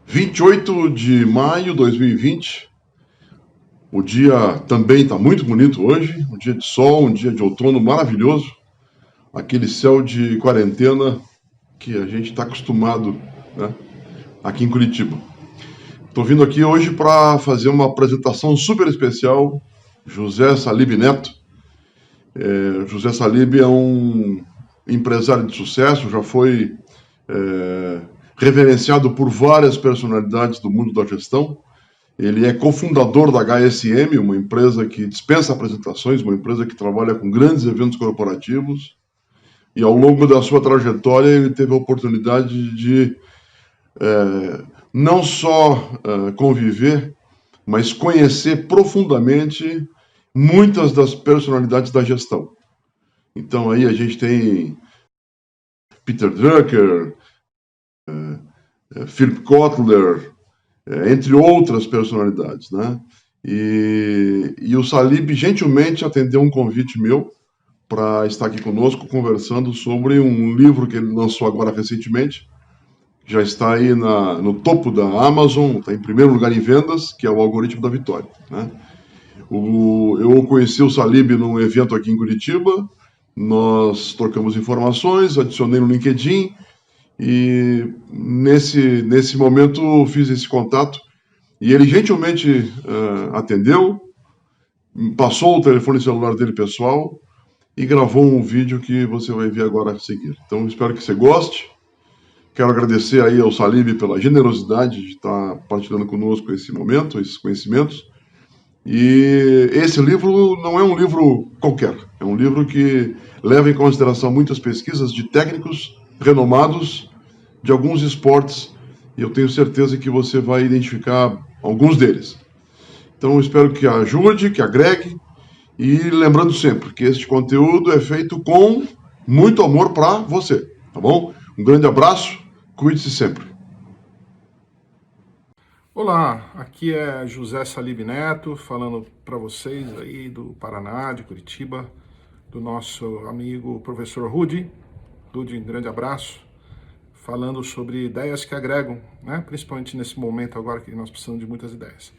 28 de maio de 2020. O dia também está muito bonito hoje, um dia de sol, um dia de outono maravilhoso. Aquele céu de quarentena que a gente está acostumado, né, aqui em Curitiba. Estou vindo aqui hoje para fazer uma apresentação super especial. José Salib Neto. José Salib é um empresário de sucesso, já foi reverenciado por várias personalidades do mundo da gestão. Ele é cofundador da HSM, uma empresa que dispensa apresentações, uma empresa que trabalha com grandes eventos corporativos. E ao longo da sua trajetória, ele teve a oportunidade de não só conviver, mas conhecer profundamente muitas das personalidades da gestão. Então aí a gente tem Peter Drucker, Philip Kotler, entre outras personalidades, né? E o Salib gentilmente atendeu um convite meu para estar aqui conosco conversando sobre um livro que ele lançou agora recentemente, já está aí no topo da Amazon, está em primeiro lugar em vendas, que é o Algoritmo da Vitória, né? Eu conheci o Salib num evento aqui em Curitiba, nós trocamos informações, adicionei no LinkedIn e nesse momento fiz esse contato e ele gentilmente atendeu, passou o telefone celular dele pessoal e gravou um vídeo que você vai ver agora a seguir. Então espero que você goste. Quero agradecer aí ao Salib pela generosidade de estar partilhando conosco esse momento, esses conhecimentos. E esse livro não é um livro qualquer, é um livro que leva em consideração muitas pesquisas de técnicos renomados de alguns esportes, e eu tenho certeza que você vai identificar alguns deles. Então, eu espero que ajude, que agregue, e lembrando sempre que este conteúdo é feito com muito amor para você, tá bom? Um grande abraço, cuide-se sempre. Olá, aqui é José Salib Neto, falando para vocês aí do Paraná, de Curitiba, do nosso amigo professor Rudy. Rudy, um grande abraço, falando sobre ideias que agregam, né? Principalmente nesse momento agora que nós precisamos de muitas ideias.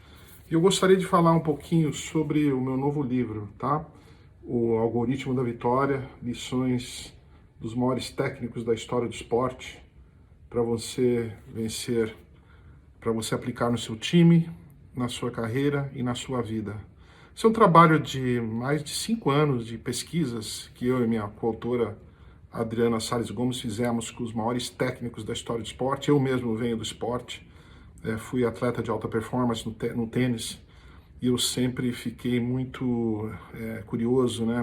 E eu gostaria de falar um pouquinho sobre o meu novo livro, tá? O Algoritmo da Vitória, lições dos maiores técnicos da história do esporte, para você vencer, para você aplicar no seu time, na sua carreira e na sua vida. Esse é um trabalho de mais de 5 anos de pesquisas que eu e minha coautora Adriana Salles Gomes fizemos com os maiores técnicos da história do esporte. Eu mesmo venho do esporte, fui atleta de alta performance no tênis, e eu sempre fiquei muito curioso, né?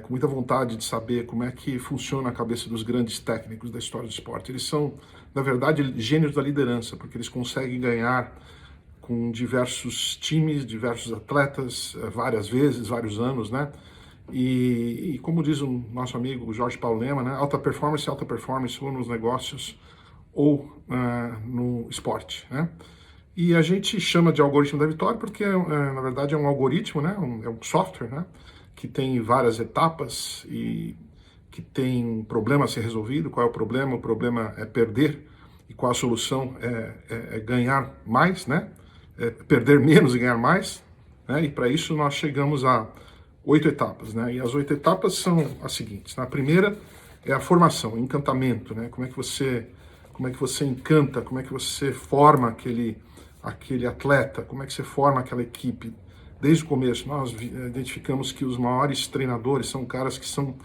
Com muita vontade de saber como é que funciona a cabeça dos grandes técnicos da história do esporte. Eles são, na verdade, gênios da liderança, porque eles conseguem ganhar com diversos times, diversos atletas, várias vezes, vários anos, né? E como diz o nosso amigo Jorge Paulo Lema, né? Alta performance ou nos negócios ou no esporte, né? E a gente chama de algoritmo da vitória porque, na verdade, é um algoritmo, né? É um software, né? Que tem várias etapas e que tem um problema a ser resolvido. Qual é o problema? O problema é perder. E qual a solução? É ganhar mais, né? Perder menos e ganhar mais. Né? E para isso nós chegamos a 8 etapas, né? E as 8 etapas são as seguintes. A primeira é a formação, o encantamento, né? Como é que você encanta, como é que você forma aquele atleta, como é que você forma aquela equipe. Desde o começo, nós identificamos que os maiores treinadores são caras que são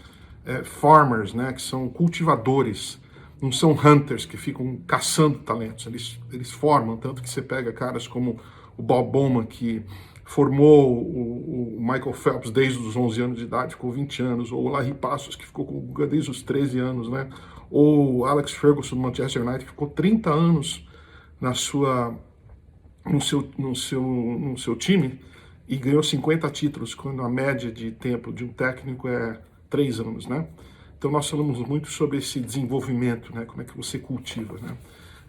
farmers, né? Que são cultivadores, não são hunters que ficam caçando talentos. Eles formam, tanto que você pega caras como o Bob Bowman, que formou o Michael Phelps desde os 11 anos de idade, ficou 20 anos, ou o Larry Passos, que ficou com o Guga desde os 13 anos, né? Ou o Alex Ferguson do Manchester United, que ficou 30 anos no seu time e ganhou 50 títulos, quando a média de tempo de um técnico é 3 anos, né? Então nós falamos muito sobre esse desenvolvimento, né? Como é que você cultiva, né?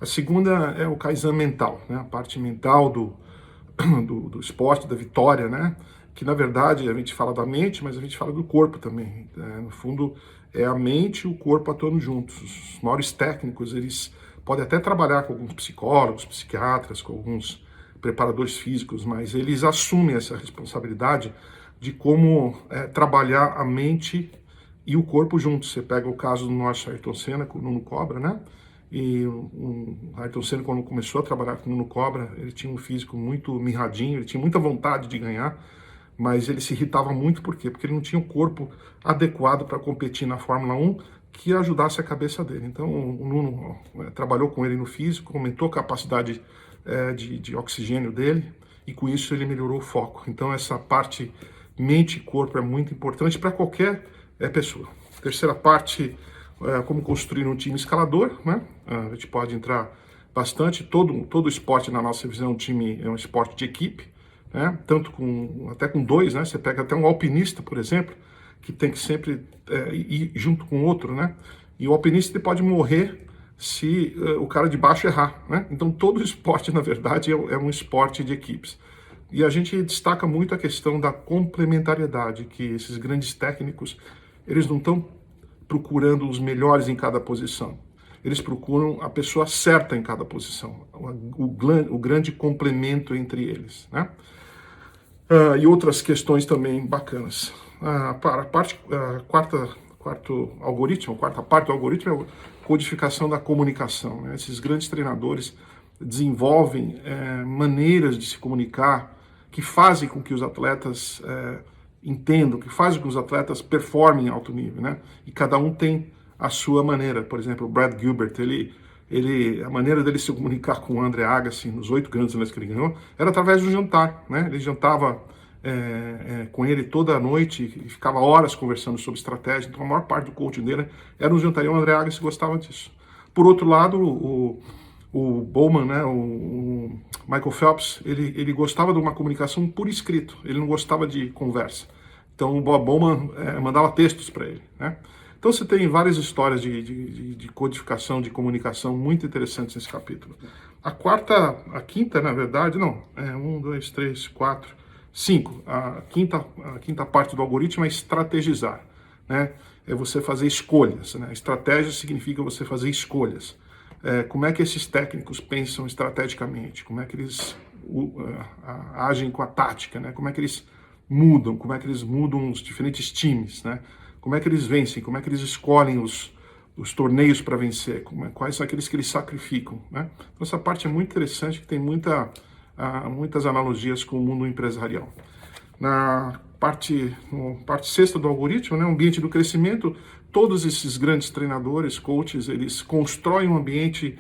A segunda é o Kaizen mental, né? A parte mental do esporte, da vitória, né? Que na verdade a gente fala da mente, mas a gente fala do corpo também, né? No fundo é a mente e o corpo atuando juntos. Os maiores técnicos, eles pode até trabalhar com alguns psicólogos, psiquiatras, com alguns preparadores físicos, mas eles assumem essa responsabilidade de como trabalhar a mente e o corpo juntos. Você pega o caso do nosso Ayrton Senna com o Nuno Cobra, né? E o Ayrton Senna, quando começou a trabalhar com o Nuno Cobra, ele tinha um físico muito mirradinho, ele tinha muita vontade de ganhar, mas ele se irritava muito, por quê? Porque ele não tinha um corpo adequado para competir na Fórmula 1 que ajudasse a cabeça dele. Então o Nuno trabalhou com ele no físico, aumentou a capacidade de oxigênio dele, e com isso ele melhorou o foco. Então essa parte mente e corpo é muito importante para qualquer pessoa. Terceira parte, como construir um time escalador, né? A gente pode entrar bastante, todo esporte na nossa visão, time é um esporte de equipe, né? Tanto até com dois, né? Você pega até um alpinista, por exemplo, que tem que sempre ir junto com o outro, né? E o alpinista pode morrer se o cara de baixo errar, né? Então todo esporte, na verdade, é um esporte de equipes. E a gente destaca muito a questão da complementariedade, que esses grandes técnicos, eles não estão procurando os melhores em cada posição. Eles procuram a pessoa certa em cada posição, o grande complemento entre eles, né? E outras questões também bacanas. Para quarto algoritmo, a quarta parte do algoritmo é a codificação da comunicação, né? Esses grandes treinadores desenvolvem maneiras de se comunicar que fazem com que os atletas entendam, que fazem com que os atletas performem em alto nível, né? E cada um tem a sua maneira. Por exemplo, o Brad Gilbert, a maneira dele se comunicar com o André Agassi nos 8 grandes slams que ele ganhou era através do jantar, né? Ele jantava com ele toda a noite e ficava horas conversando sobre estratégia. Então a maior parte do coaching dele era um jantar, e o André Agassi gostava disso. Por outro lado, o Bowman, né, o Michael Phelps, ele gostava de uma comunicação por escrito, ele não gostava de conversa. Então o Bob Bowman mandava textos para ele, né? Então você tem várias histórias de codificação, de comunicação muito interessantes nesse capítulo. A quinta, na verdade, não, 1, 2, 3, 4, 5. A quinta parte do algoritmo é estrategizar, né? É você fazer escolhas, né? Estratégia significa você fazer escolhas. Como é que esses técnicos pensam estrategicamente? Como é que eles agem com a tática, né? Como é que eles mudam os diferentes times, né? Como é que eles vencem? Como é que eles escolhem os torneios para vencer? Quais são aqueles que eles sacrificam, né? Então essa parte é muito interessante, que tem muitas analogias com o mundo empresarial. Na parte sexta do algoritmo, né, ambiente do crescimento, todos esses grandes treinadores, coaches, eles constroem um ambiente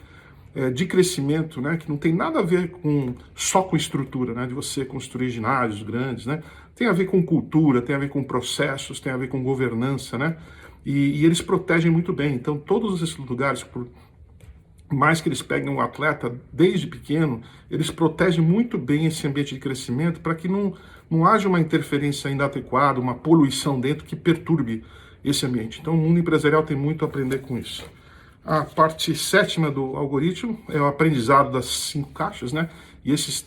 de crescimento, né, que não tem nada a ver só com estrutura, né, de você construir ginásios grandes, né, tem a ver com cultura, tem a ver com processos, tem a ver com governança, né, e eles protegem muito bem. Então todos esses lugares, por mais que eles peguem um atleta desde pequeno, eles protegem muito bem esse ambiente de crescimento para que não haja uma interferência inadequada, uma poluição dentro que perturbe esse ambiente. Então o mundo empresarial tem muito a aprender com isso. A parte sétima do algoritmo é o aprendizado das 5 caixas, né? E esses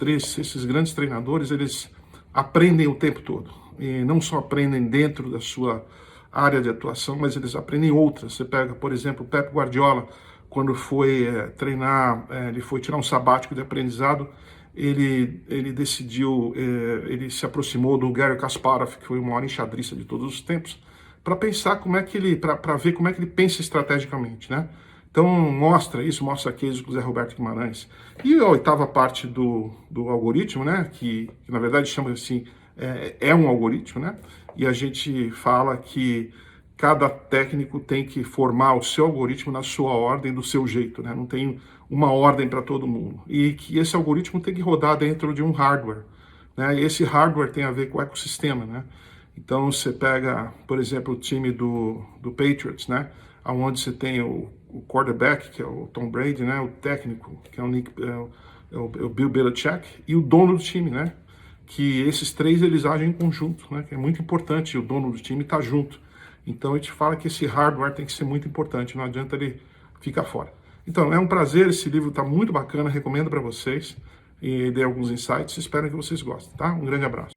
grandes treinadores, eles aprendem o tempo todo. E não só aprendem dentro da sua área de atuação, mas eles aprendem outras. Você pega, por exemplo, o Pep Guardiola, quando foi treinar, ele foi tirar um sabático de aprendizado, ele decidiu, ele se aproximou do Garry Kasparov, que foi o maior enxadrista de todos os tempos, para pensar para ver como é que ele pensa estrategicamente, né? Então mostra cases com o Zé Roberto Guimarães. E a oitava parte do algoritmo, né, que na verdade chama assim, é um algoritmo, né? E a gente fala que cada técnico tem que formar o seu algoritmo na sua ordem, do seu jeito, né? Não tem uma ordem para todo mundo. E que esse algoritmo tem que rodar dentro de um hardware, né? E esse hardware tem a ver com o ecossistema, né? Então você pega, por exemplo, o time do Patriots, né? Onde você tem o quarterback, que é o Tom Brady, né? O técnico, que é o Bill Belichick, e o dono do time, né? Que esses três, eles agem em conjunto, né? Que é muito importante o dono do time estar junto. Então a gente fala que esse hardware tem que ser muito importante, não adianta ele ficar fora. Então é um prazer, esse livro está muito bacana, recomendo para vocês, e dei alguns insights, espero que vocês gostem, tá? Um grande abraço.